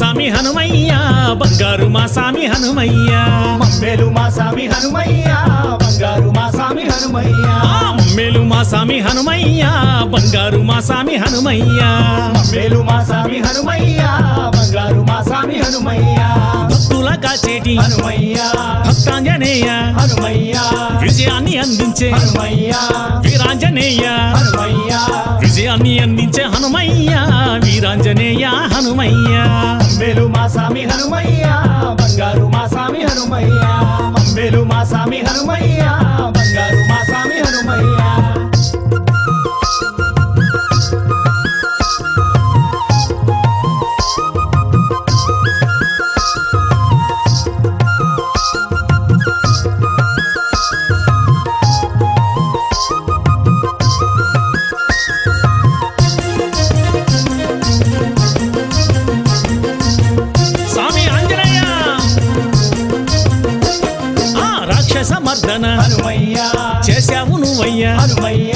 సామి హనుమయ్య బంగారు మా సామి హనుమయ్య మమ్మేలు మా సామి హనుమయ్య బంగారు మా సామి హనుమయ్య మమ్మేలు మా సామి హనుమయ్య బంగారు మా సామి హనుమయ్య మమ్మేలు మా సామి హనుమయ్య బంగారు మా సామి హనుమయ్య భక్తుల కాచేటి హనుమయ్య భక్తాంజనేయ హనుమయ్య విజయాన్ని అందించే హనుమయ్య వీరాంజనేయ హనుమయ్య విజయాన్ని అందించే హనుమయ్య వీరాంజనేయ హనుమయ్య మమ్మేలు మా సామి హనుమయ్య బంగారు మా సామి హనుమయ్య మమ్మేలు మా సామి హనుమయ్య బంగారు మా సామి హనుమయ్య సమర్థన హనుమయ్య చేశావు నువ్వయ్యా హనుమయ్య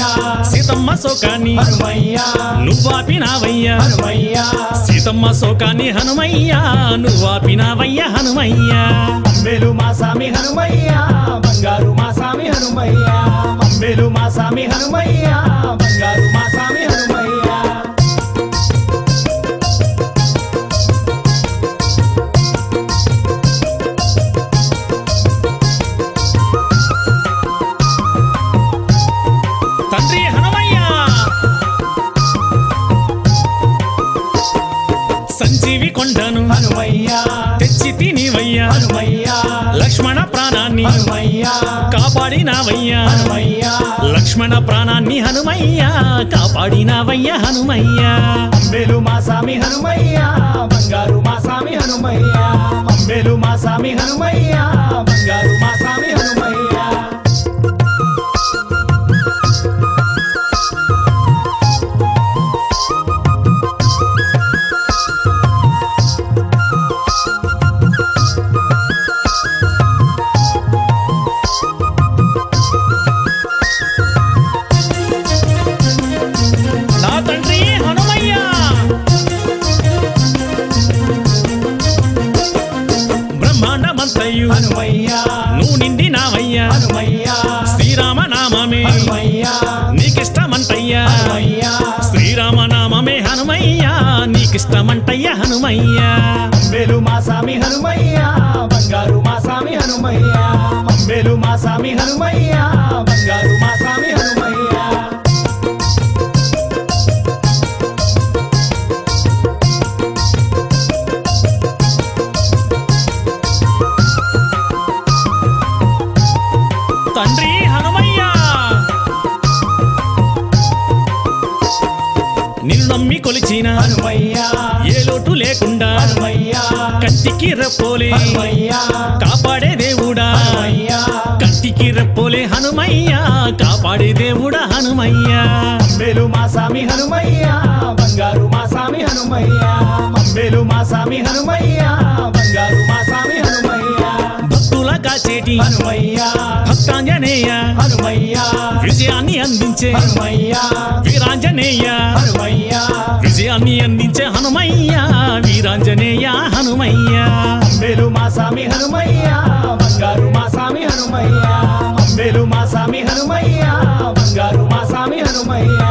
సీతమ్మ శోకాన్ని హనుమయ్య నువ్వాపినావయ్యా హనుమయ్య సీతమ్మ శోకాన్ని హనుమయ్య నువ్వాపినావయ్యా హనుమయ్య మమ్మేలు మా సామి హనుమయ్య బంగారు మా సామి హనుమయ్య మమ్మేలు మా సామి హనుమయ్య బంగారు మా సామి హనుమయ్య తండ్రి హనుమయ్య సంజీవి కొండను హనుమయ్య తెచ్చి తినివయ్యా హనుమయ్య లక్ష్మణ ప్రాణాన్ని హనుమయ్య కాపాడినావయ్యా హనుమయ్య లక్ష్మణ ప్రాణాన్ని హనుమయ్య కాపాడినావయ్యా హనుమయ్య మమ్మేలు మా సామి హనుమయ్య బంగారు మా సామి హనుమయ్య మమ్మేలు మా సామి హనుమయ్య బంగారు మా సామి హనుమయ్య నా తండ్రి హనుమయ్య బ్రహ్మాండమంతయు హనుమయ్య నువ్వు నిండినావయ్యా హనుమయ్య శ్రీరామ నామమే హనుమయ్య నీకిష్టమంటయ్యా హనుమయ్య శ్రీరామ నామమే హనుమయ్య నీకిష్టమంటయ్యా హనుమయ్య మమ్మేలు మా సామి హనుమయ్య బంగారు మా సామి హనుమయ్య మమ్మేలు మా సామి హనుమయ్య బంగారు మా సామి హనుమయ్య తండ్రి హనుమయ్య నిన్ను నమ్మి కొలిచిన హనుమయ్య ఏ లోటు లేకుండా హనుమయ్య కంటికి రెప్పోలే హనుమయ్య కాపాడే దేవుడా హనుమయ్య కంటికి రెప్పోలే హనుమయ్య కాపాడే దేవుడా హనుమయ్య మమ్మేలు మా సామి హనుమయ్య బంగారు మా సామి హనుమయ్య మమ్మేలు మా సామి హనుమయ్య బంగారు మా సామి హనుమయ్య భక్తుల కాచేటి హనుమయ్య భక్తాంజనేయ హనుమయ్య విజయాన్ని అందించే హనుమయ్య వీరాంజనేయ హనుమయ్య విజయాన్ని అందించే హనుమయ్య వీరాంజనేయ హనుమయ్య మమ్మేలు మా సామి హనుమయ్య బంగారు మా సామి హనుమయ్య మమ్మేలు మా సామి హనుమయ్య బంగారు మా సామి హనుమయ్య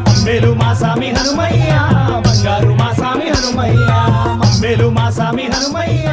మమ్మేలు మా సామి హనుమయ్య బంగారు మా సామి హనుమయ్య మమ్మేలు మా సామి హనుమయ్య